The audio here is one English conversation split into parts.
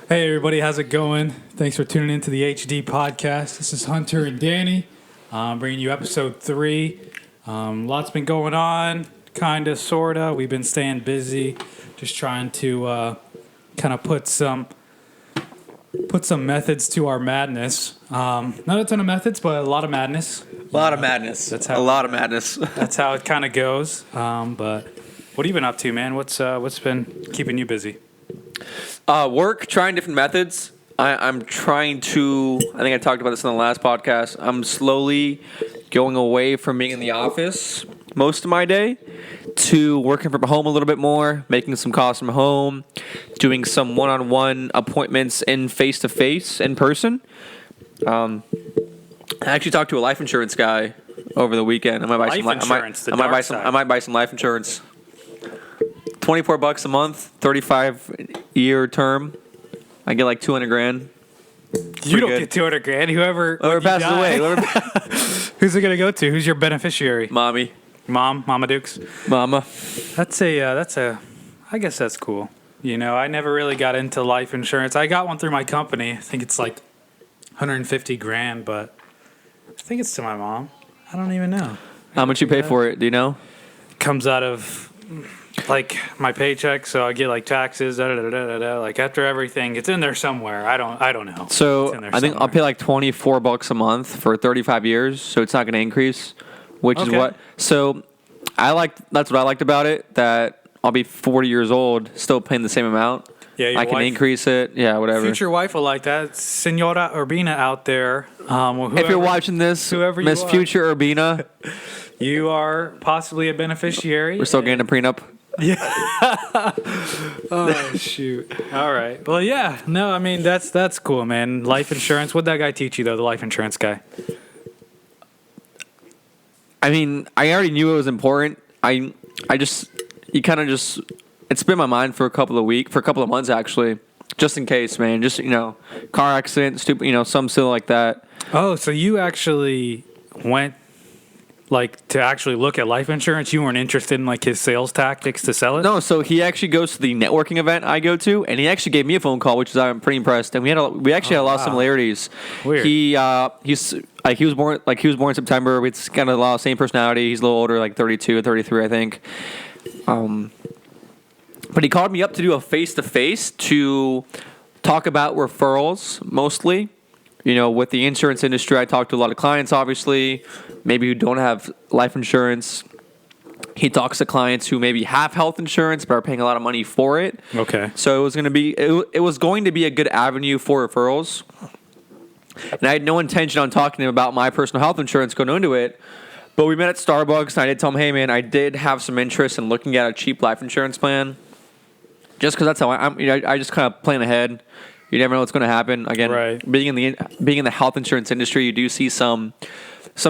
Hey everybody, how's it going? Thanks for tuning in to the HD podcast. This is Hunter and Danny, bringing you episode 3. Lots been going on, kinda, sorta. We've been staying busy, just trying to kind of put some methods to our madness. Not a ton of methods, but a lot of madness. A lot of madness. That's how a lot of madness. That's how it kind of goes. But what have you been up to, man? What's been keeping you busy? Work, trying different methods. I'm trying to, I think I talked about this in the last podcast. I'm slowly going away from being in the office most of my day to working from home a little bit more, making some calls from home, doing some one-on-one appointments in face-to-face, in person. I actually talked to a life insurance guy over the weekend. I might buy I might buy some life insurance. $24 a month, 35-year term. I get like $200,000. You don't get $200,000. Whoever passes away. Who's it gonna go to? Who's your beneficiary? Mommy. Mama Dukes. Mama. That's a. I guess that's cool. You know, I never really got into life insurance. I got one through my company. I think it's like $150,000, but I think it's to my mom. I don't even know. How much you pay for it? Do you know? Comes out of like my paycheck, so I get like taxes, like after everything, it's in there somewhere. I don't know. So I think I'll pay like $24 a month for 35 years, so it's not going to increase, which is what. So that's what I liked about it, that I'll be 40 years old, still paying the same amount. Yeah, I can increase it. Yeah, whatever. Future wife will like that. Senora Urbina out there. If you're watching this, Miss Future Urbina, you are possibly a beneficiary. We're still getting a prenup. Yeah. Oh shoot. All right. Well, yeah. No, I mean that's cool, man. Life insurance. What'd that guy teach you though? The life insurance guy. I mean, I already knew it was important. It's been in my mind for a couple of months actually, just in case, man. Just car accident, stupid, some silly like that. Oh, so you actually went like to actually look at life insurance? You weren't interested in like his sales tactics to sell it? No, so he actually goes to the networking event I go to, and he actually gave me a phone call, which is I'm pretty impressed. And we actually had a lot of similarities. Weird. He was born in September. It's kind of a lot of same personality. He's a little older, like 32 or 33, I think. But he called me up to do a face-to-face to talk about referrals, mostly. With the insurance industry, I talk to a lot of clients, obviously, maybe who don't have life insurance. He talks to clients who maybe have health insurance but are paying a lot of money for it. Okay. So it was going to be a good avenue for referrals. And I had no intention on talking to him about my personal health insurance going into it. But we met at Starbucks, and I did tell him, hey, man, I did have some interest in looking at a cheap life insurance plan. Just because that's how I'm. I just kind of plan ahead. You never know what's going to happen. Again, right. being in the health insurance industry, you do see some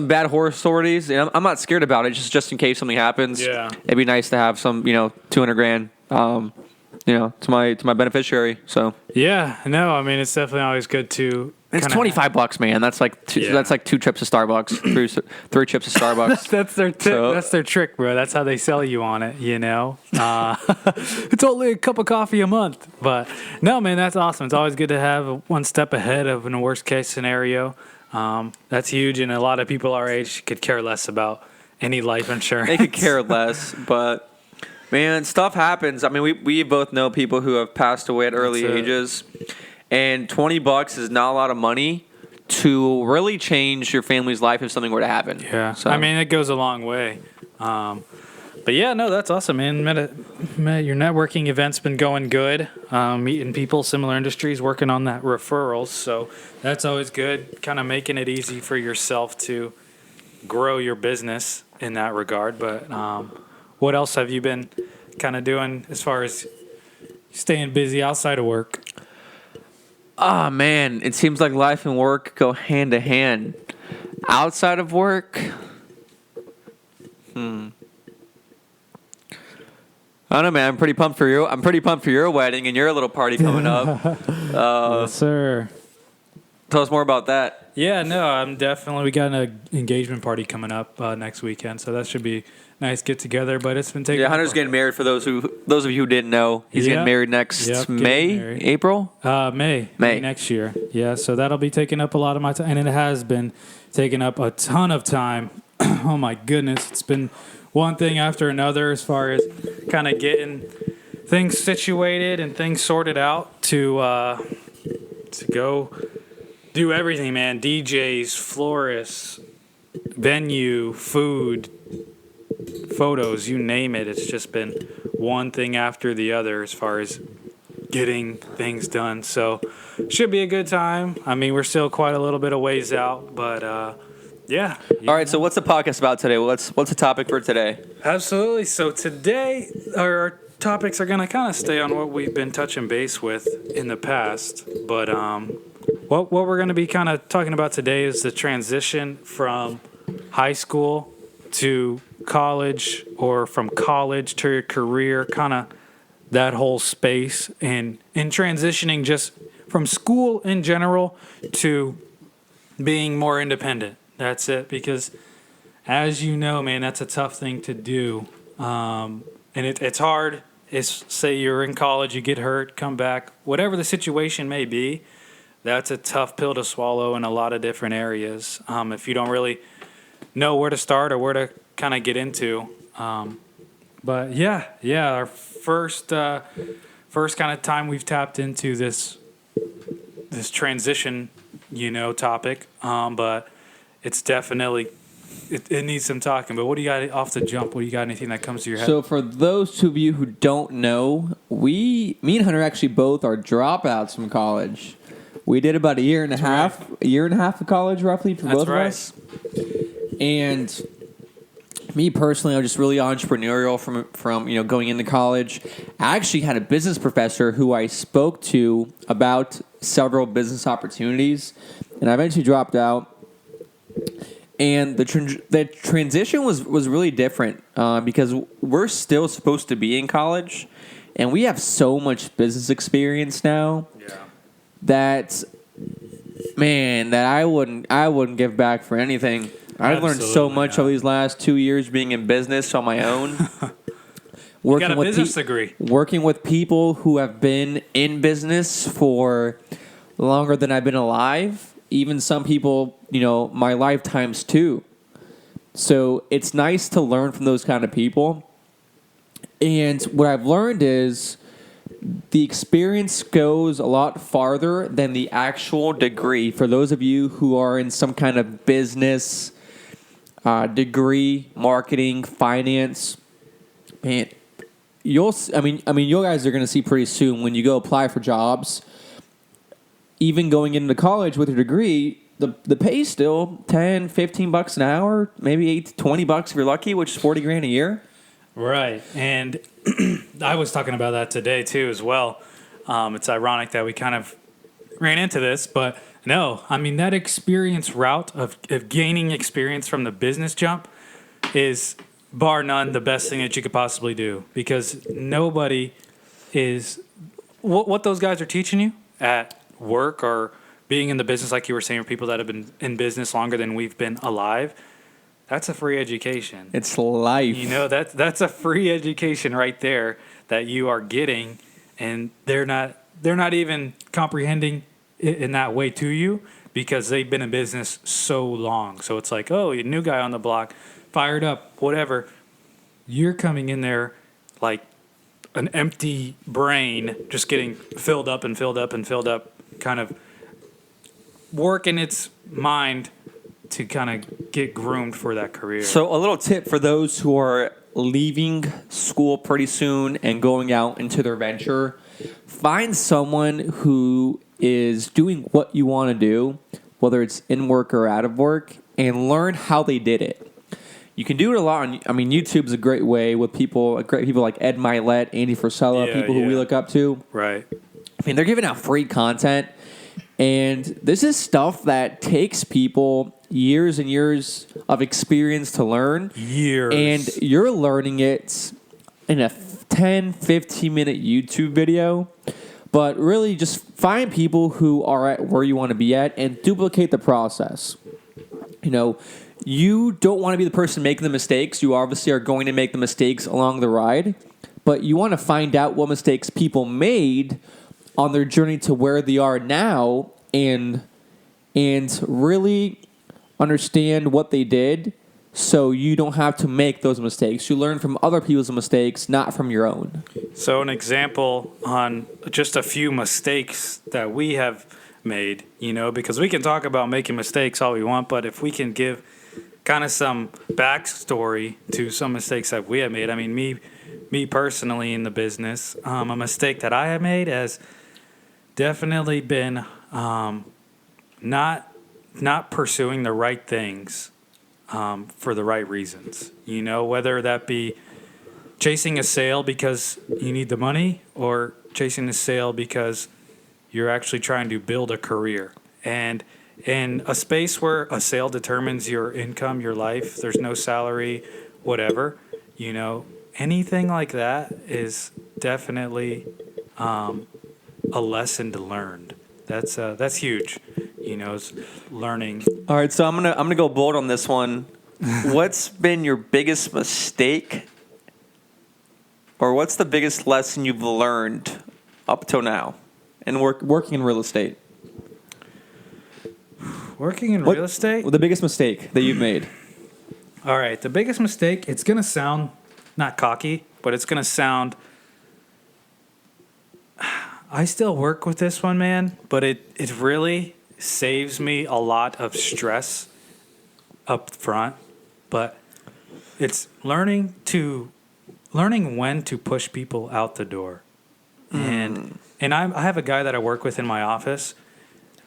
bad horror stories. And I'm not scared about it. Just in case something happens. Yeah. It'd be nice to have some $200,000. To my beneficiary. So. Yeah. No, I mean it's definitely always good to. It's $25, man. That's like that's like 2 trips to Starbucks, 3 trips to Starbucks. That's their trick, bro. That's how they sell you on it. It's only a cup of coffee a month, but no, man, that's awesome. It's always good to have one step ahead of in a worst case scenario. That's huge, and a lot of people our age could care less about any life insurance. They could care less, but man, stuff happens. I mean, we both know people who have passed away at early ages. And $20 is not a lot of money to really change your family's life if something were to happen. Yeah, so. I mean, it goes a long way. But yeah, no, that's awesome, man. Your networking event's been going good. Meeting people, similar industries, working on that referrals. So that's always good. Kind of making it easy for yourself to grow your business in that regard. But what else have you been kind of doing as far as staying busy outside of work? Ah, man, it seems like life and work go hand to hand. Outside of work, I don't know, man. I'm pretty pumped for your wedding and your little party coming up. Yes, sir. Tell us more about that. Yeah, no, we got an engagement party coming up next weekend, so that should be nice get together. But it's been taking. Yeah, Hunter's getting married. For those of you who didn't know, he's getting married next May, April, May next year. Yeah, so that'll be taking up a lot of my time, and it has been taking up a ton of time. Oh my goodness, it's been one thing after another as far as kind of getting things situated and things sorted out to go do everything, man. DJs, florists, venue, food, photos, you name it. It's just been one thing after the other as far as getting things done. So should be a good time. I mean, we're still quite a little bit of ways out, but yeah. All right, so what's the podcast about today? What's the topic for today? Absolutely. So today our topics are going to kind of stay on what we've been touching base with in the past, but what we're going to be kind of talking about today is the transition from high school to college, or from college to your career, kind of that whole space, and in transitioning just from school in general to being more independent. That's it, because as you know, man, that's a tough thing to do, and it's hard. Say you're in college, you get hurt, come back, whatever the situation may be. That's a tough pill to swallow in a lot of different areas. If you don't really know where to start or where to kind of get into. But yeah, our first kind of time we've tapped into this transition, topic. But it's definitely, it needs some talking. But what do you got off the jump? What do you got? Anything that comes to your head? So for those of you who don't know, me and Hunter actually both are dropouts from college. We did about a year and a half of college roughly for both of us. And me personally, I'm just really entrepreneurial from going into college. I actually had a business professor who I spoke to about several business opportunities, and I eventually dropped out. And the transition was really different because we're still supposed to be in college, and we have so much business experience now. Yeah. That I wouldn't give back for anything. I've learned so much over these last 2 years being in business on my own. You got a business degree. Working with people who have been in business for longer than I've been alive. Even some people, my lifetimes too. So it's nice to learn from those kind of people. And what I've learned is the experience goes a lot farther than the actual degree. For those of you who are in some kind of business degree, marketing, finance, man, you guys are going to see pretty soon when you go apply for jobs. Even going into college with a degree, the pay is still $10, $15 an hour, maybe $8 to $20 if you're lucky, which is $40,000 a year. Right, and I was talking about that today too as well. It's ironic that we kind of ran into this, but no, I mean that experience route of gaining experience from the business jump is bar none the best thing that you could possibly do, because nobody is what those guys are teaching you at work or being in the business, like you were saying, people that have been in business longer than we've been alive. That's a free education. It's life. That's a free education right there that you are getting, and they're not even comprehending it in that way to you because they've been in business so long. So it's like, oh, you're a new guy on the block, fired up, whatever. You're coming in there like an empty brain, just getting filled up and filled up and filled up, kind of working its mind to kind of get groomed for that career. So a little tip for those who are leaving school pretty soon and going out into their venture: find someone who is doing what you want to do, whether it's in work or out of work, and learn how they did it. You can do it a lot on, YouTube's a great way with great people like Ed Milet, Andy Frisella, people who we look up to. Right. They're giving out free content, and this is stuff that takes people years and years of experience to learn. And you're learning it in a 10, 15-minute YouTube video. But really, just find people who are at where you want to be at and duplicate the process. You know, you don't want to be the person making the mistakes. You obviously are going to make the mistakes along the ride, but you want to find out what mistakes people made on their journey to where they are now, and really understand what they did, so you don't have to make those mistakes. You learn from other people's mistakes, not from your own. So an example on just a few mistakes that we have made, you know, because we can talk about making mistakes all we want, but if we can give kind of some backstory to some mistakes that we have made. I mean, me personally in the business, a mistake that I have made has definitely been not pursuing the right things for the right reasons. You know, whether that be chasing a sale because you need the money, or chasing a sale because you're actually trying to build a career. And in a space where a sale determines your income, your life, there's no salary, whatever, you know, anything like that is definitely a lesson to learn. That's huge, you know, is learning. All right, so I'm gonna go bold on this one. What's been your biggest mistake, or what's the biggest lesson you've learned up till now? And working in real estate. Working in real estate? The biggest mistake that you've made. All right, the biggest mistake, it's going to sound not cocky, but it's going to sound, I still work with this one, man, but it really saves me a lot of stress up front. But it's learning when to push people out the door. And I have a guy that I work with in my office,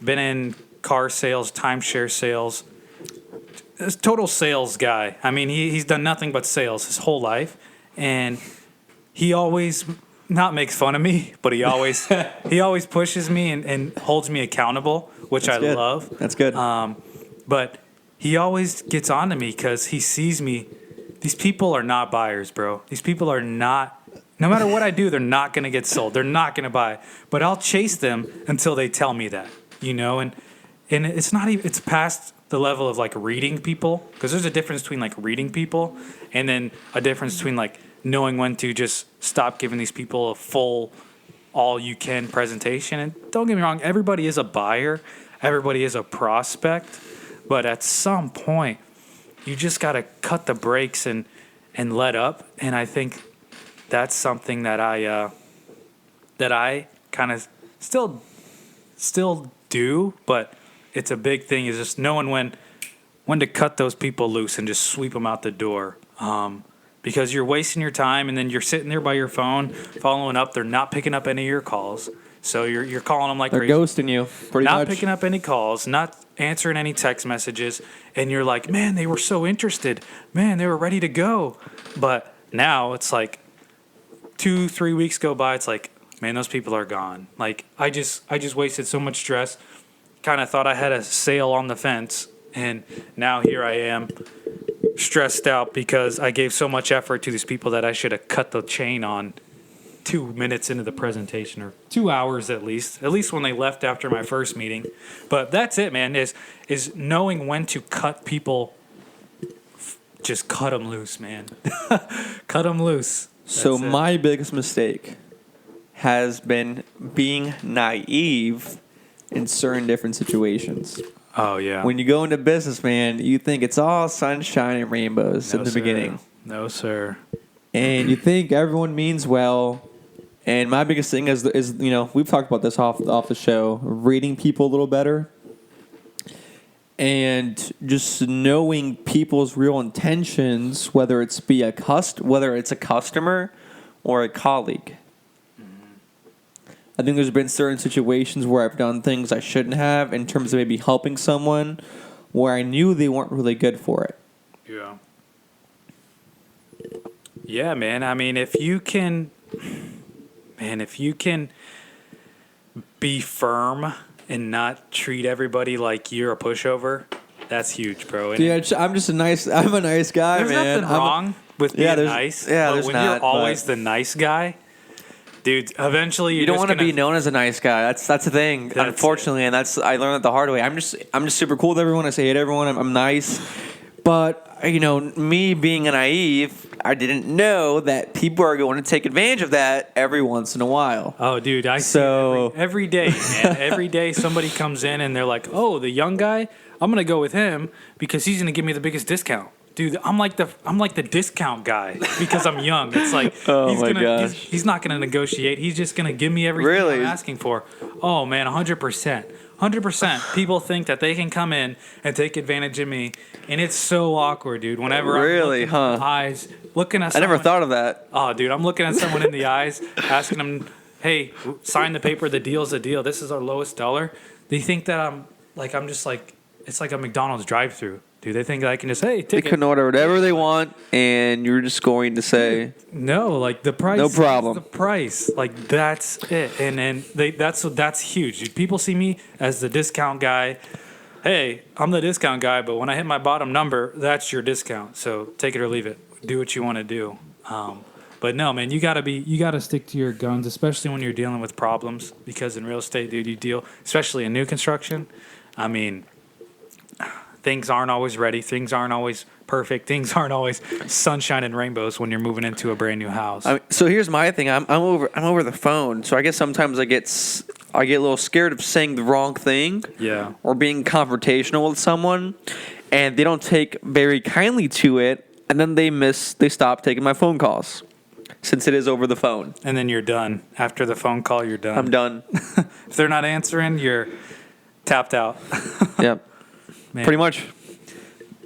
been in car sales, timeshare sales, this total sales guy. I mean, he's done nothing but sales his whole life, and he always not makes fun of me, but he always pushes me and holds me accountable, which That's I good. love. That's good. But he always gets on to me because he sees me. These people are not buyers, bro. These people are not. No matter what I do, they're not going to get sold. They're not going to buy. But I'll chase them until they tell me that, you know. And it's not even. It's past the level of like reading people, because there's a difference between like reading people and then a difference between like knowing when to just stop giving these people a full all-you-can presentation. And don't get me wrong, everybody is a buyer, everybody is a prospect, but at some point, you just got to cut the brakes and let up. And I think that's something that I kind of still do, but it's a big thing, is just knowing when to cut those people loose and just sweep them out the door. Because you're wasting your time, and then you're sitting there by your phone following up. They're not picking up any of your calls, so you're calling them like They're crazy. ghosting you, pretty Not much. picking up any calls, not answering any text messages, and you're like, man, they were so interested. Man, they were ready to go. But now it's like 2-3 weeks go by. It's like, man, those people are gone. Like I just wasted so much stress. Kind of thought I had a sale on the fence, and now here I am, stressed out because I gave so much effort to these people that I should have cut the chain on 2 minutes into the presentation, or 2 hours at least when they left after my first meeting. But that's it, man, is knowing when to cut people. Just cut them loose, man. Cut them loose. So That's it. my biggest mistake has been being naive in certain different situations. Oh yeah. When you go into business, man, you think it's all sunshine and rainbows No, in the sir. beginning. No, sir. And you think everyone means well. And my biggest thing is you know, We've talked about this off the show, reading people a little better. And just knowing people's real intentions, whether it's whether it's a customer or a colleague. I think there's been certain situations where I've done things I shouldn't have in terms of maybe helping someone where I knew they weren't really good for it. Yeah. Yeah, man. I mean, if you can be firm and not treat everybody like you're a pushover, that's huge, bro. And Dude, I'm a nice guy, there's man. nothing wrong with being Yeah, there's- nice. yeah, but there's when not, you're always but- the nice guy, dude. Eventually, You don't want to be known as a nice guy. That's the thing, That's unfortunately, and I learned that the hard way. I'm just super cool with everyone. I say hey to everyone. I'm nice, but me being a naive, I didn't know that people are going to take advantage of that every once in a while. Oh, dude, I see So- it every day, man. Every day somebody comes in and they're like, "Oh, the young guy, I'm gonna go with him because he's gonna give me the biggest discount." Dude, I'm like the discount guy because I'm young. It's like Oh my gosh. he's not gonna negotiate. He's just gonna give me everything Really? I'm asking for. Oh man, 100%. 100%. People think that they can come in and take advantage of me, and it's so awkward, dude. Whenever Really, I'm looking huh? in the eyes, looking at I never someone- thought of that. Oh, dude, I'm looking at someone in the eyes, asking them, "Hey, sign the paper. The deal's a deal. This is our lowest dollar." They think that I'm just like it's like a McDonald's drive-through, dude. They think that I can just They ticket. can order whatever they want, and you're just going to say, No, like the price. No problem. Is the price, like that's it, and that's huge. Dude, people see me as the discount guy. Hey, I'm the discount guy, but when I hit my bottom number, that's your discount. So take it or leave it. Do what you want to do. But no, man, you gotta stick to your guns, especially when you're dealing with problems. Because in real estate, dude, you deal, especially in new construction. I mean, things aren't always ready. Things aren't always perfect. Things aren't always sunshine and rainbows when you're moving into a brand new house. So here's my thing. I'm over the phone, so I guess sometimes I get a little scared of saying the wrong thing. Yeah. Or being confrontational with someone, and they don't take very kindly to it, and then they stop taking my phone calls, since it is over the phone. And then you're done. After the phone call, you're done. I'm done. If they're not answering, you're tapped out. Yep. Man, Pretty much.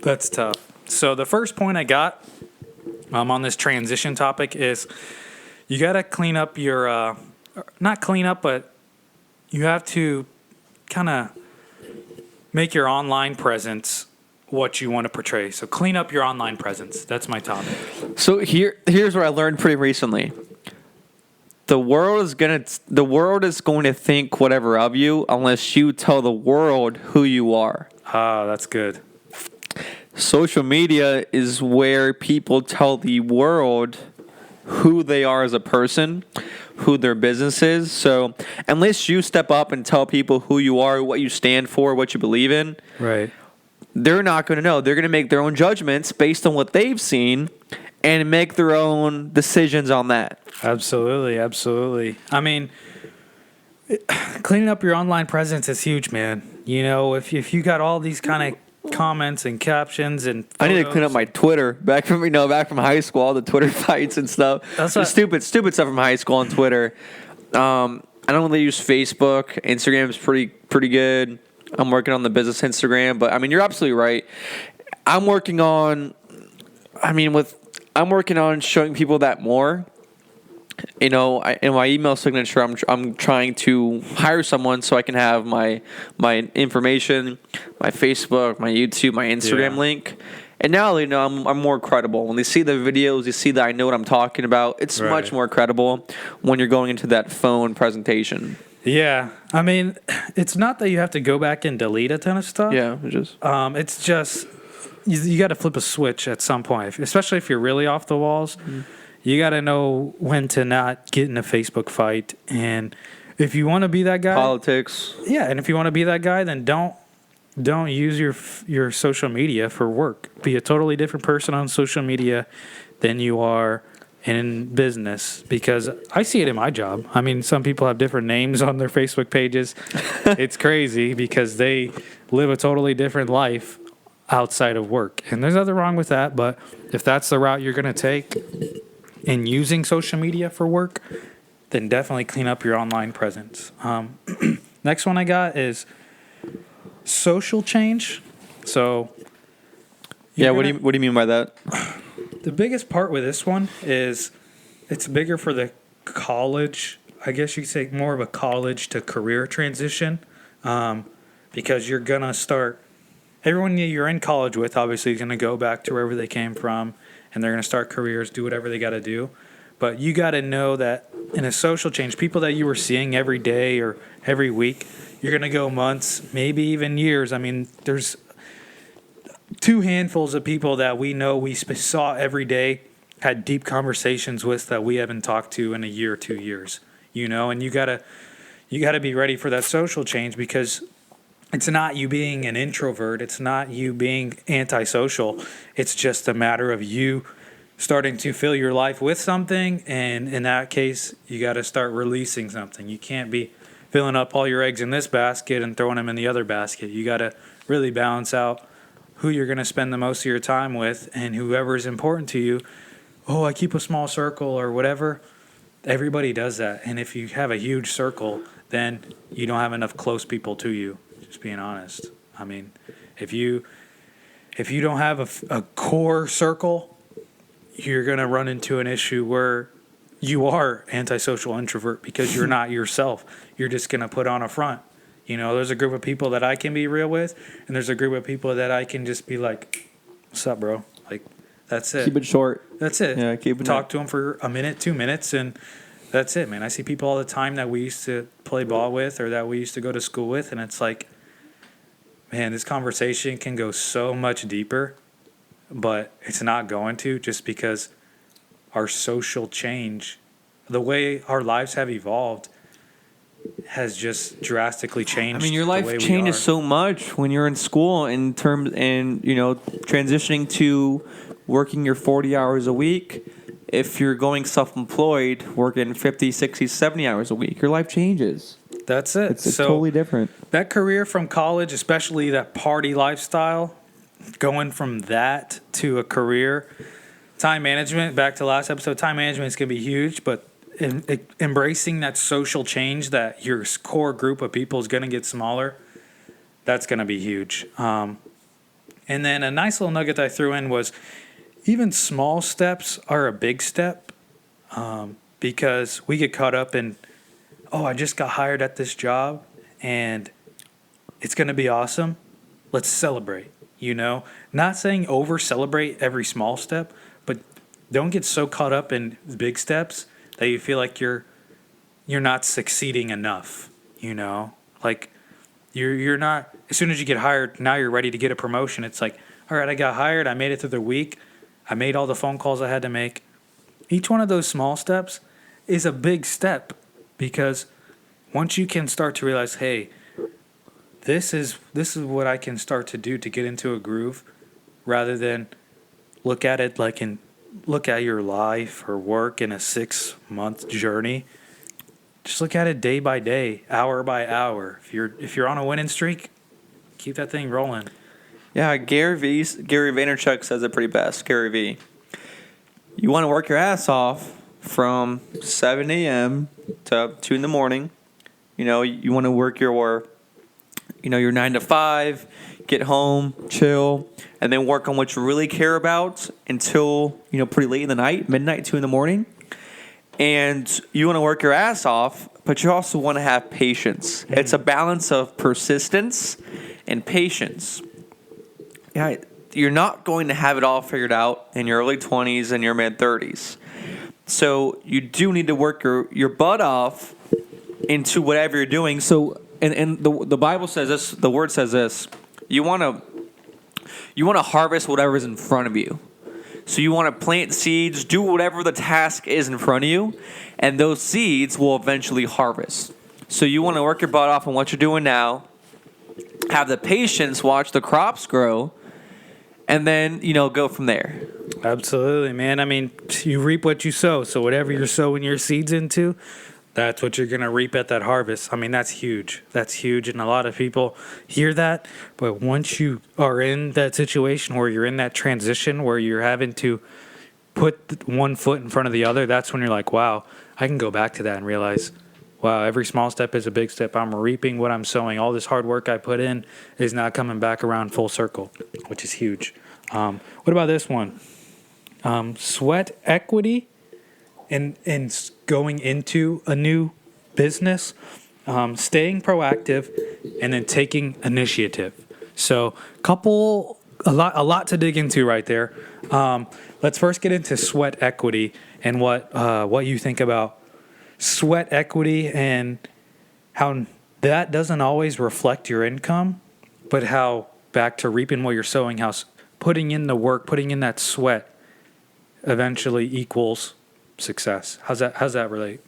That's tough. So the first point I got on this transition topic is you got to clean up your, not clean up, but you have to kind of make your online presence what you want to portray. So clean up your online presence. That's my topic. So here's what I learned pretty recently. The world is going to think whatever of you unless you tell the world who you are. Ah, that's good. Social media is where people tell the world who they are as a person, who their business is. So unless you step up and tell people who you are, what you stand for, what you believe in, Right. they're not going to know. They're going to make their own judgments based on what they've seen and make their own decisions on that. Absolutely, absolutely. I mean, cleaning up your online presence is huge, man. You know, if you got all these kind of comments and captions and I need to clean up photos- my Twitter back from high school, all the Twitter fights and stuff. That's The what- stupid stuff from high school on Twitter. I don't really use Facebook. Instagram's pretty good. I'm working on the business Instagram, but I mean, you're absolutely right. I'm working on showing people that more. You know, in my email signature, I'm trying to hire someone so I can have my information, my Facebook, my YouTube, my Instagram Yeah. link. And now they know I'm more credible. When they see the videos, they see that I know what I'm talking about. It's Right. much more credible when you're going into that phone presentation. Yeah, I mean, it's not that you have to go back and delete a ton of stuff. Yeah, just It's just you got to flip a switch at some point, especially if you're really off the walls. You got to know when to not get in a Facebook fight, and if you want to be that guy, politics. yeah, and if you want to be that guy, then don't use your social media for work. Be a totally different person on social media than you are in business, because I see it in my job. I mean, some people have different names on their Facebook pages. It's crazy because they live a totally different life outside of work. And there's nothing wrong with that, but if that's the route you're going to take in using social media for work, then definitely clean up your online presence. Next one I got is social change. So, Yeah, you're what do gonna- you mean by that? the biggest part with this one is it's bigger for the college. I guess you could say more of a college to career transition, because you're gonna start. Everyone you're in college with obviously is gonna go back to wherever they came from, and they're gonna start careers, do whatever they got to do. But you got to know that in a social change, people that you were seeing every day or every week, you're gonna go months, maybe even years. I mean, there's two handfuls of people that we know we saw every day, had deep conversations with that we haven't talked to in a year or 2 years. and you gotta be ready for that social change, because it's not you being an introvert. It's not you being antisocial. It's just a matter of you starting to fill your life with something. And in that case, you got to start releasing something. You can't be filling up all your eggs in this basket and throwing them in the other basket. You got to really balance out who you're going to spend the most of your time with, and whoever is important to you. Oh, I keep a small circle or whatever. Everybody does that. And if you have a huge circle, then you don't have enough close people to you. Just being honest. I mean, if you don't have a core circle, you're going to run into an issue where you are antisocial introvert because you're not yourself. You're just going to put on a front. There's a group of people that I can be real with, and there's a group of people that I can just be like, "What's up, bro?" Like, that's it. Keep it short. That's it. Yeah, keep it Talk to them for a minute, 2 minutes, and that's it, man. I see people all the time that we used to play ball with or that we used to go to school with, and it's like, man, this conversation can go so much deeper, but it's not going to, just because our social change, the way our lives have evolved, has just drastically changed. I mean, your the way life we changes are. so much when you're in school transitioning to working your 40 hours a week. If you're going self-employed, working 50, 60, 70 hours a week, your life changes. That's it. It's So totally different. that career from college, especially that party lifestyle, going from that to a career, time management, back to last episode, time management is going to be huge, but embracing that social change, that your core group of people is going to get smaller, that's going to be huge. And then a nice little nugget I threw in was, even small steps are a big step, because we get caught up in, oh, I just got hired at this job and it's going to be awesome. Let's celebrate, Not saying over celebrate every small step, but don't get so caught up in big steps that you feel like you're not succeeding enough, Like you're not, as soon as you get hired, now you're ready to get a promotion. It's like, all right, I got hired, I made it through the week, I made all the phone calls I had to make. Each one of those small steps is a big step, because once you can start to realize, hey, this is what I can start to do to get into a groove, rather than look at it look at your life or work in a 6-month journey. Just look at it day by day, hour by hour. If you're on a winning streak, keep that thing rolling. Yeah, Gary Vaynerchuk says it pretty best. Gary V. You want to work your ass off from 7 a.m. to 2 in the morning. You want to work your 9 to 5, get home, chill, and then work on what you really care about until, pretty late in the night, midnight, 2 in the morning. And you want to work your ass off, but you also want to have patience. It's a balance of persistence and patience. Yeah, you're not going to have it all figured out in your early 20s and your mid 30s. So you do need to work your butt off into whatever you're doing. So, and the Bible says this, the word says this, you want to harvest whatever is in front of you. So you want to plant seeds, do whatever the task is in front of you, and those seeds will eventually harvest. So you want to work your butt off on what you're doing now, have the patience, watch the crops grow, and then, go from there. Absolutely, man. I mean, you reap what you sow. So whatever you're sowing your seeds into, that's what you're going to reap at that harvest. I mean, that's huge. That's huge. And a lot of people hear that. But once you are in that situation where you're in that transition where you're having to put one foot in front of the other, that's when you're like, wow, I can go back to that and realize, wow, every small step is a big step. I'm reaping what I'm sowing. All this hard work I put in is now coming back around full circle, which is huge. What about this one? Sweat equity and going into a new business, staying proactive, and then taking initiative. So a lot to dig into right there. Let's first get into sweat equity and what you think about sweat equity and how that doesn't always reflect your income, but how, back to reaping what you're sowing, how putting in the work, putting in that sweat eventually equals success. How's that relate?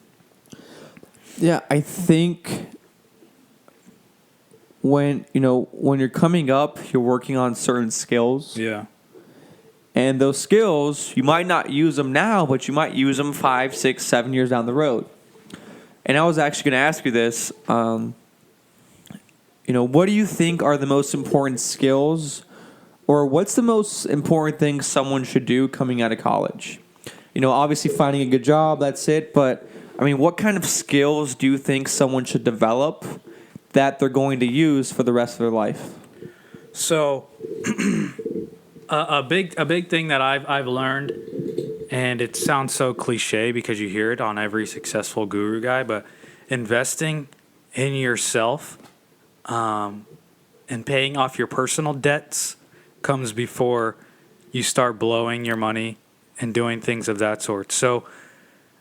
Yeah, I think when you're coming up, you're working on certain skills. Yeah. And those skills, you might not use them now, but you might use them 5, 6, 7 years down the road. And I was actually going to ask you this. What do you think are the most important skills, or what's the most important thing someone should do coming out of college? Obviously finding a good job, that's it. But, what kind of skills do you think someone should develop that they're going to use for the rest of their life? So, a big thing that I've learned, and it sounds so cliche because you hear it on every successful guru guy, but investing in yourself, and paying off your personal debts comes before you start blowing your money and doing things of that sort. So,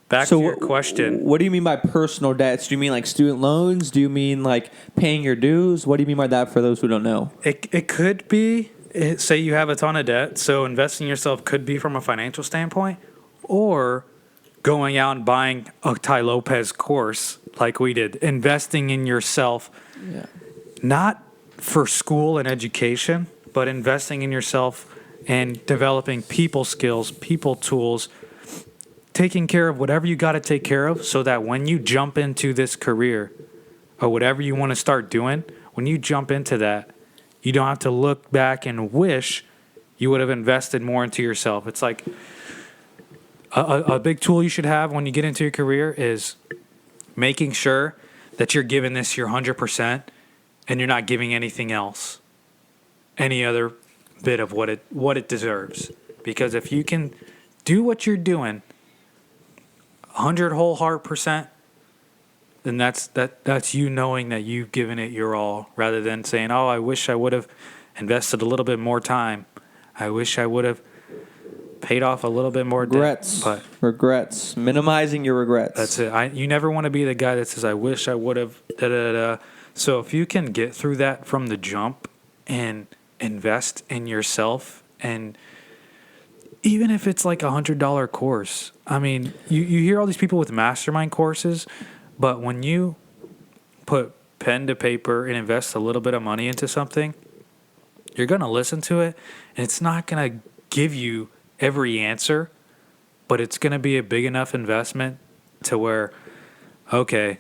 back to your question. What do you mean by personal debts? Do you mean like student loans? Do you mean like paying your dues? What do you mean by that for those who don't know? It could be, say you have a ton of debt, so investing in yourself could be from a financial standpoint, or going out and buying a Tai Lopez course like we did, investing in yourself, not for school and education, but investing in yourself and developing people skills, people tools, taking care of whatever you got to take care of so that when you jump into this career or whatever you want to start doing, when you jump into that, you don't have to look back and wish you would have invested more into yourself. It's like a big tool you should have when you get into your career is making sure that you're giving this your 100% and you're not giving anything else, any other bit of what it deserves. Because if you can do what you're doing 100 whole heart %, then that's you knowing that you've given it your all, rather than saying, "Oh, I wish I would have invested a little bit more time. I wish I would have paid off a little bit more regrets." debt." But regrets, minimizing your regrets. that's it. You never want to be the guy that says, "I wish I would have da da da." So if you can get through that from the jump and invest in yourself, and even if it's like $100 course, you hear all these people with mastermind courses, but when you put pen to paper and invest a little bit of money into something, you're going to listen to it, and it's not going to give you every answer, but it's going to be a big enough investment to where, okay,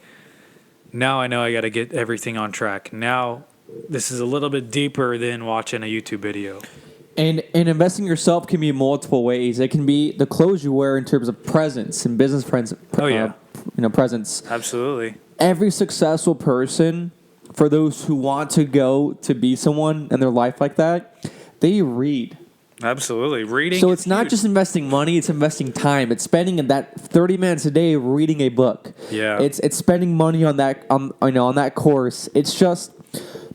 now I know I got to get everything on track. Now this is a little bit deeper than watching a YouTube video. And investing in yourself can be multiple ways. It can be the clothes you wear in terms of presence and business presence. Presence. Absolutely. Every successful person, for those who want to go to be someone in their life like that, they read. Absolutely. Reading. So it's not just investing money, it's investing time. It's spending that 30 minutes a day reading a book. Yeah. It's spending money on that on that course. It's just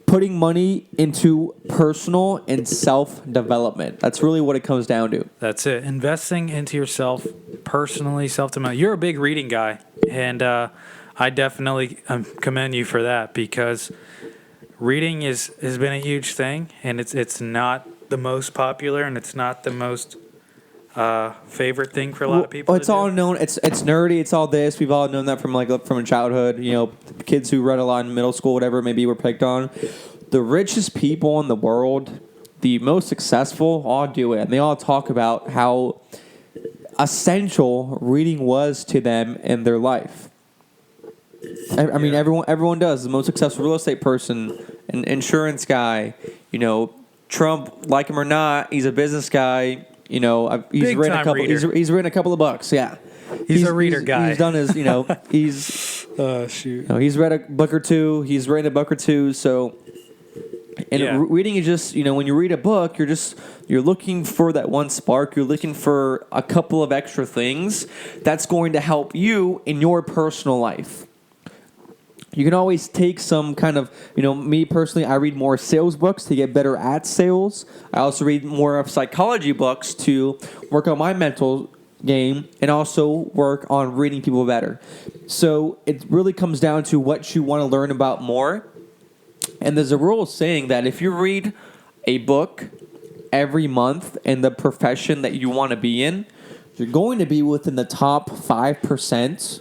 putting money into personal and self-development. That's really what it comes down to. That's it. Investing into yourself personally, self-development. You're a big reading guy, and I definitely commend you for that, because reading has been a huge thing, and it's not the most popular, and it's not the most favorite thing for a lot of people. It's all known. It's nerdy. It's all this. We've all known that from childhood. Kids who read a lot in middle school, whatever maybe were picked on. The richest people in the world, the most successful, all do it, and they all talk about how essential reading was to them in their life. I mean, everyone does. The most successful real estate person, an insurance guy, Trump, like him or not, he's a business guy. He's written a couple. He's written a couple of books. Yeah, he's a reader guy. He's done his. He's. Shoot. He's read a book or two. He's written a book or two. So, reading is just when you read a book, you're looking for that one spark. You're looking for a couple of extra things that's going to help you in your personal life. You can always take some kind of, me personally, I read more sales books to get better at sales. I also read more of psychology books to work on my mental game and also work on reading people better. So it really comes down to what you want to learn about more. And there's a rule saying that if you read a book every month in the profession that you want to be in, you're going to be within the top 5%.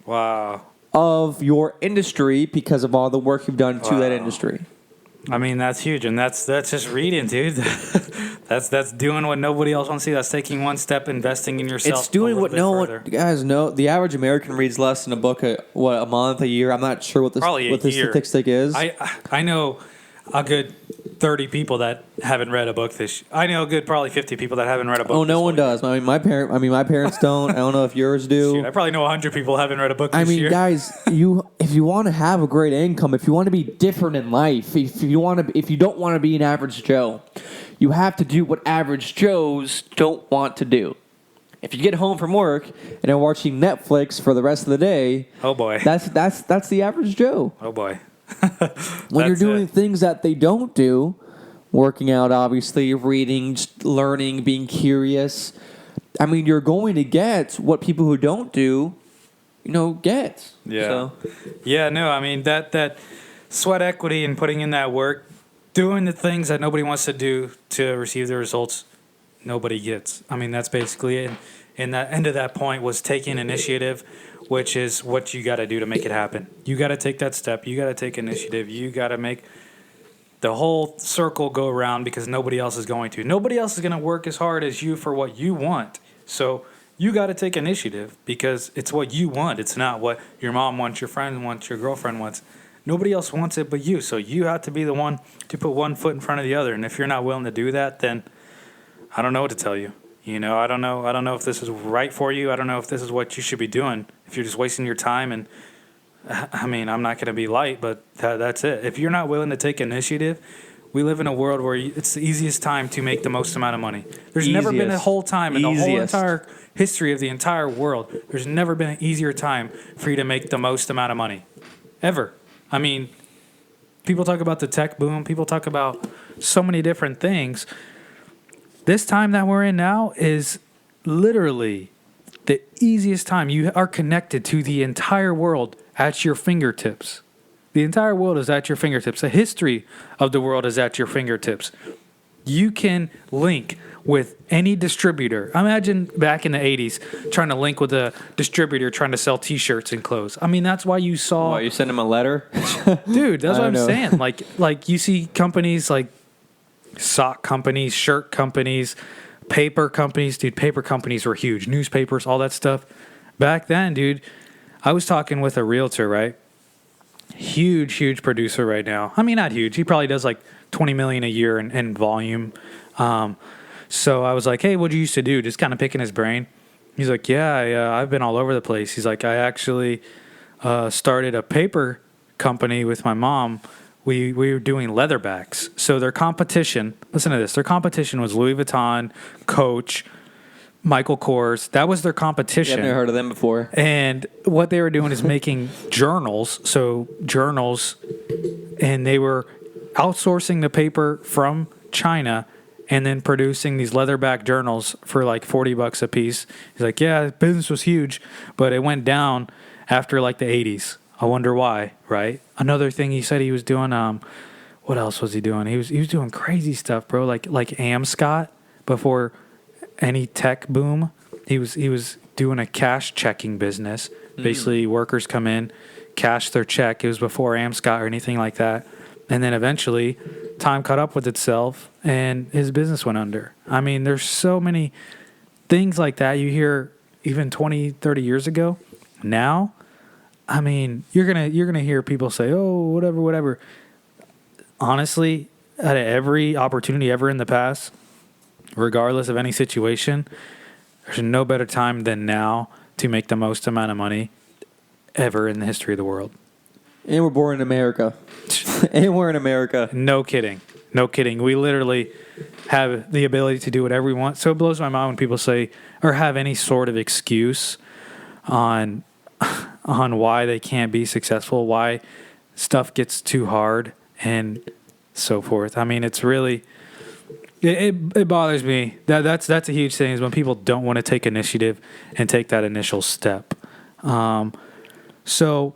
Wow. of your industry because of all the work you've done to that industry. I mean, that's huge, and that's just reading, dude. that's doing what nobody else wants to see. That's taking one step, investing in yourself. It's doing what no one, further. guys know. The average American reads less than a book, a month, a year. I'm not sure what Probably a what the year. statistic is. I know a good 30 people that haven't read a book this. I know a good probably 50 people that haven't read a book. Oh, no this one whole year. does. I mean, my parents don't. I don't know if yours do. Shoot, I probably know 100 people haven't read a book this I mean, year. guys, if you want to have a great income, if you want to be different in life, if you don't want to be an average Joe, you have to do what average Joes don't want to do. If you get home from work and are watching Netflix for the rest of the day, Oh boy. that's the average Joe. Oh boy. When you're That's doing it. things that they don't do, working out, obviously, reading, just learning, being curious. I mean, you're going to get what people who don't do, get. Yeah. So, Yeah, no, I mean that sweat equity and putting in that work, doing the things that nobody wants to do to receive the results nobody gets. I mean, that's basically it. And that end of that point was taking initiative, which is what you got to do to make it happen. You got to take that step. You got to take initiative. You got to make the whole circle go around because nobody else is going to. Nobody else is going to work as hard as you for what you want. So you got to take initiative because it's what you want. It's not what your mom wants, your friend wants, your girlfriend wants. Nobody else wants it but you. So you have to be the one to put one foot in front of the other. And if you're not willing to do that, then I don't know what to tell you. I don't know if this is right for you. I don't know if this is what you should be doing. If you're just wasting your time, and I mean, I'm not going to be light, but that's it. If you're not willing to take initiative, we live in a world where it's the easiest time to make the most amount of money. There's never been a Easiest. whole time in the whole Easiest. entire history of the entire world. There's never been an easier time for you to make the most amount of money, ever. I mean, people talk about the tech boom. People talk about so many different things. This time that we're in now is literally the easiest time. You are connected to the entire world at your fingertips. The entire world is at your fingertips. The history of the world is at your fingertips. You can link with any distributor. Imagine back in the 80s trying to link with a distributor trying to sell T-shirts and clothes. I mean, that's why you saw... you send them a letter? Dude, that's I what I'm don't know. saying. Like you see companies like sock companies, shirt companies, paper companies. Dude, paper companies were huge. Newspapers, all that stuff. Back then, dude, I was talking with a realtor, right? Huge producer right now. I mean, not huge. He probably does like $20 million a year in volume. So I was like, hey, what did you used to do? Just kind of picking his brain. He's like, yeah, I've been all over the place. He's like, I actually started a paper company with my mom. We were doing leatherbacks. So their competition, listen to this, their competition was Louis Vuitton, Coach, Michael Kors. That was their Yeah, competition. I've never heard of them before. And what they were doing is making journals. And they were outsourcing the paper from China and then producing these leatherback journals for like $40 a piece. He's like, yeah, business was huge, but it went down after like the 80s. I wonder why, right? Another thing he said he was doing, what else was he doing? He was doing crazy stuff, bro. Like Amscott before any tech boom. He was doing a cash checking business. Basically, workers come in, cash their check. It was before Amscott or anything like that. And then eventually, time caught up with itself, and his business went under. I mean, there's so many things like that you hear even 20, 30 years ago. Now, I mean, you're gonna hear people say, "Oh, whatever." Honestly, at every opportunity ever in the past, regardless of any situation, there's no better time than now to make the most amount of money ever in the history of the world. And we're born in America. And we're in America. No kidding. We literally have the ability to do whatever we want. So it blows my mind when people say or have any sort of excuse on why they can't be successful, why stuff gets too hard and so forth. I mean, it's really it bothers me. That's a huge thing is when people don't want to take initiative and take that initial step. So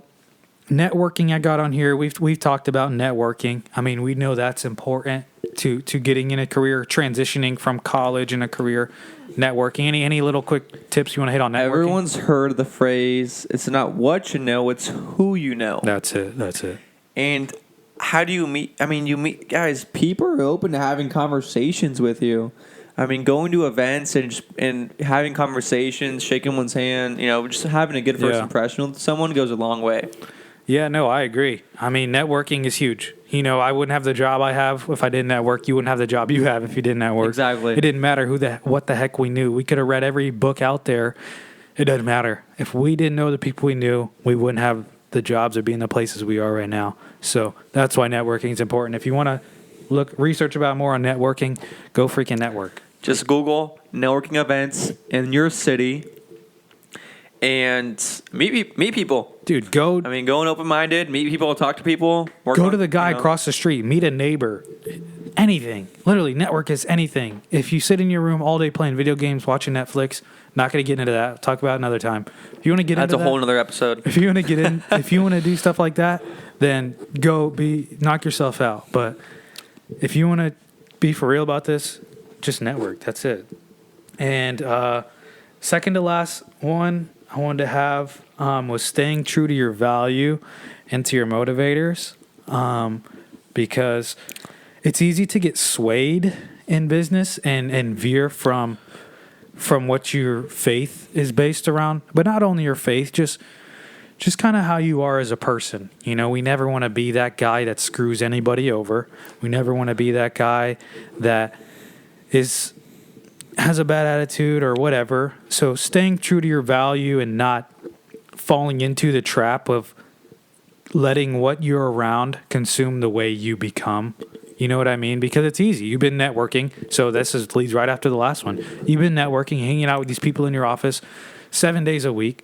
networking I got on here, we've talked about networking. I mean, we know that's important. to getting in a career, transitioning from college in a career, networking? Any little quick tips you want to hit on networking? Everyone's heard the phrase, it's not what you know, it's who you know. That's it. And how do you meet? I mean, you meet guys. People are open to having conversations with you. I mean, going to events and having conversations, shaking one's hand, just having a good first Yeah. impression with someone goes a long way. Yeah, no, I agree. I mean, networking is huge. I wouldn't have the job I have if I didn't network. You wouldn't have the job you have if you didn't network. Exactly. It didn't matter what the heck we knew. We could have read every book out there. It doesn't matter. If we didn't know the people we knew, we wouldn't have the jobs or be in the places we are right now. So that's why networking is important. If you want to research about more on networking, go freaking network. Just Google networking events in your city and meet people. Dude, go I mean, going open-minded, meet people, talk to people. go to the guy across the street, meet a neighbor. Anything. Literally, network is anything. If you sit in your room all day playing video games, watching Netflix, not going to get into that. Talk about it another time. If you want to get That's into a whole nother episode. if you want to get in, if you want to do stuff like that, then knock yourself out. But if you want to be for real about this, just network. That's it. And second to last one I wanted to have was staying true to your value and to your motivators, because it's easy to get swayed in business and veer from what your faith is based around. But not only your faith, just kind of how you are as a person. We never want to be that guy that screws anybody over. We never want to be that guy that has a bad attitude or whatever. So staying true to your value and not falling into the trap of letting what you're around consume the way you become. You know what I mean? Because it's easy. You've been networking. So leads right after the last one. You've been networking, hanging out with these people in your office 7 days a week.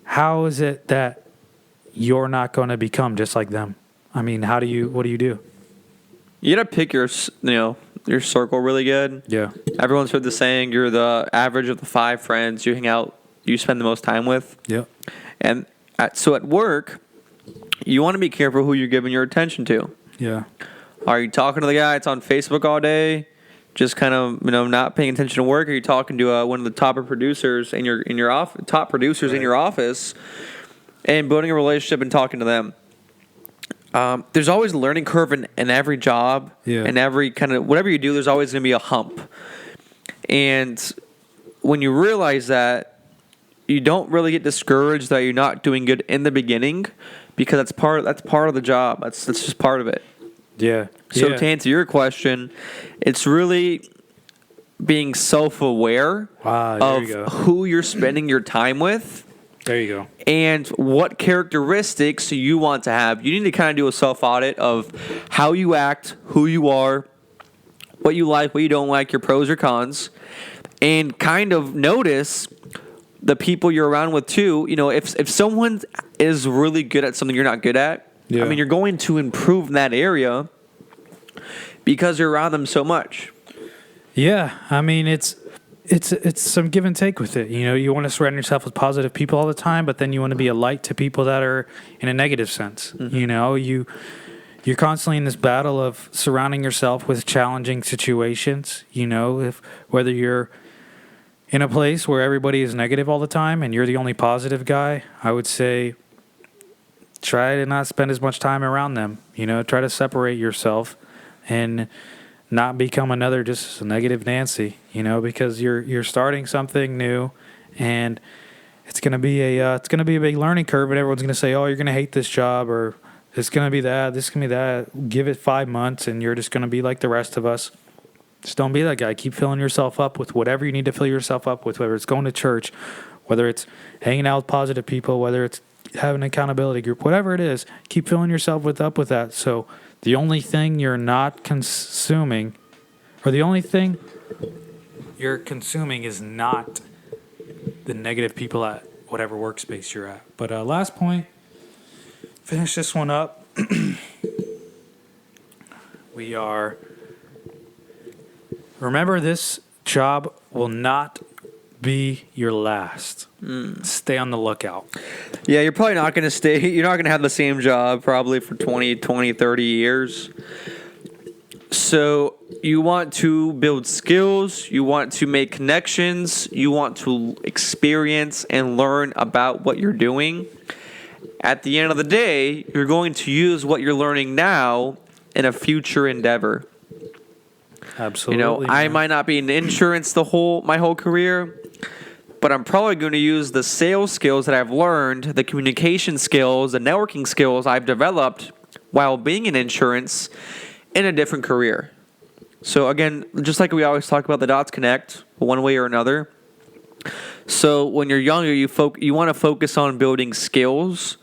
How is it that you're not going to become just like them? I mean, what do you do? You got to pick your circle really good. Yeah. Everyone's heard the saying, you're the average of the 5 friends you spend the most time with. Yeah. And so at work, you want to be careful who you're giving your attention to. Yeah. Are you talking to the guy that's on Facebook all day, just kind of not paying attention to work? Or are you talking to one of the top producers in your office, and building a relationship and talking to them? There's always a learning curve in every job, and every kind of whatever you do. There's always going to be a hump, and when you realize that, you don't really get discouraged that you're not doing good in the beginning, because that's part of the job. That's just part of it. Yeah. So to answer your question, it's really being self-aware of who you're spending your time with. There you go. And what characteristics you want to have. You need to kind of do a self-audit of how you act, who you are, what you like, what you don't like, your pros or cons, and kind of notice the people you're around with too. If someone is really good at something you're not good at, yeah. I mean, you're going to improve in that area because you're around them so much. Yeah, I mean, it's some give and take with it. You want to surround yourself with positive people all the time, but then you want to be a light to people that are in a negative sense. Mm-hmm. You're constantly in this battle of surrounding yourself with challenging situations. Whether you're in a place where everybody is negative all the time and you're the only positive guy, I would say try to not spend as much time around them. Try to separate yourself and not become another just negative Nancy, because you're starting something new, and it's gonna be a big learning curve, and everyone's gonna say, oh, you're gonna hate this job, or it's gonna be that, this gonna be that. Give it 5 months, and you're just gonna be like the rest of us. Just don't be that guy. Keep filling yourself up with whatever you need to fill yourself up with, whether it's going to church, whether it's hanging out with positive people, whether it's having an accountability group, whatever it is. Keep filling yourself up with that. So the only thing you're not consuming, or the only thing you're consuming, is not the negative people at whatever workspace you're at. But last point, finish this one up. Remember, this job will not be your last. Stay on the lookout. Yeah, you're probably not going to stay. You're not going to have the same job probably for 20, 30 years. So you want to build skills, you want to make connections, you want to experience and learn about what you're doing. At the end of the day, you're going to use what you're learning now in a future endeavor. Absolutely. I man. might not be in insurance my whole career, but I'm probably going to use the sales skills that I've learned, the communication skills, the networking skills I've developed while being in insurance in a different career. So again, just like we always talk about, the dots connect one way or another. So when you're younger, you want to focus on building skills,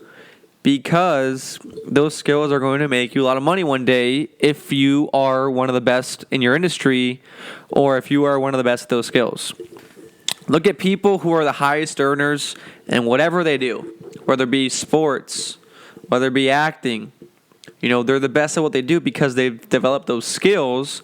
because those skills are going to make you a lot of money one day if you are one of the best in your industry, or if you are one of the best at those skills. Look at people who are the highest earners in whatever they do, whether it be sports, whether it be acting. They're the best at what they do because they've developed those skills,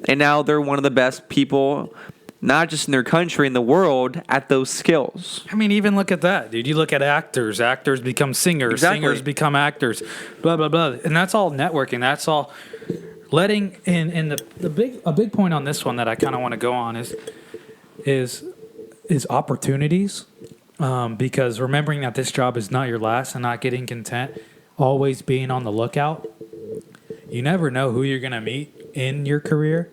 and now they're one of the best people, not just in their country, in the world, at those skills. I mean, even look at that, dude. You look at actors. Actors become singers. Exactly. Singers become actors. Blah blah blah. And that's all networking. That's all letting in the big point on this one that I kind of want to go on is opportunities. Because remembering that this job is not your last and not getting content, always being on the lookout. You never know who you're gonna meet in your career.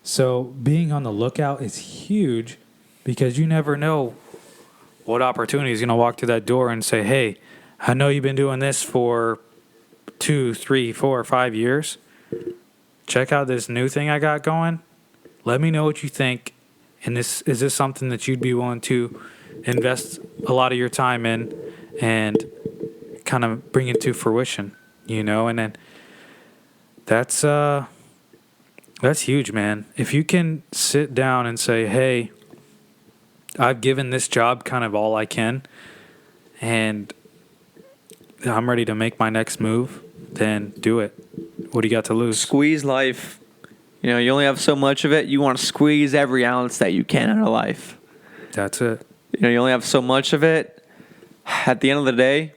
So being on the lookout is huge, because you never know what opportunity is going to walk through that door and say, hey, I know you've been doing this for 2, 3, 4, 5 years. Check out this new thing I got going. Let me know what you think. And is this something that you'd be willing to invest a lot of your time in and kind of bring it to fruition, And then that's huge, man. If you can sit down and say, hey, I've given this job kind of all I can, and I'm ready to make my next move, then do it. What do you got to lose? Squeeze life. You only have so much of it. You want to squeeze every ounce that you can out of life. That's it. You only have so much of it at the end of the day.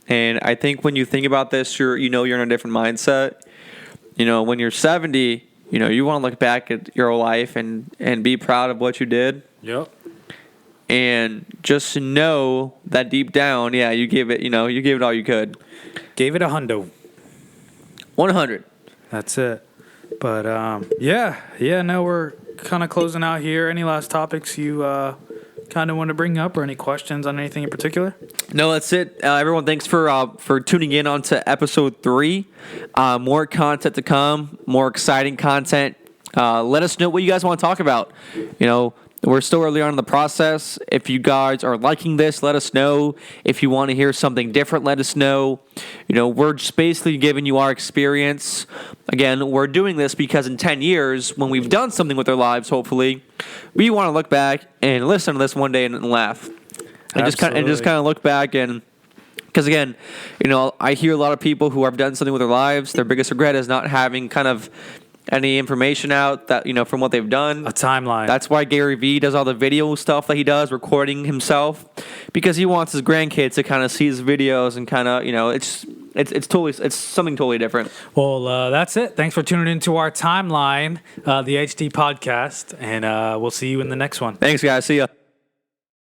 And I think when you think about this, you're in a different mindset. When you're 70, you want to look back at your life and be proud of what you did. Yep. And just know that deep down, you gave it all you could. Gave it a hundo. 100. That's it. But, no, we're kind of closing out here. Any last topics you kind of want to bring up, or any questions on anything in particular? No, that's it. Everyone, thanks for tuning in on to episode 3. More content to come, more exciting content. Let us know what you guys want to talk about. We're still early on in the process. If you guys are liking this, let us know. If you want to hear something different, let us know. We're just basically giving you our experience. Again, we're doing this because in 10 years, when we've done something with our lives, hopefully, we want to look back and listen to this one day and laugh. And just kind of look back, and because again, I hear a lot of people who have done something with their lives. Their biggest regret is not having kind of any information out that from what they've done. A timeline. That's why Gary Vee does all the video stuff that he does, recording himself, because he wants his grandkids to kind of see his videos and kind of it's something totally different. Well, that's it. Thanks for tuning into our timeline, the HD podcast, and we'll see you in the next one. Thanks, guys. See ya.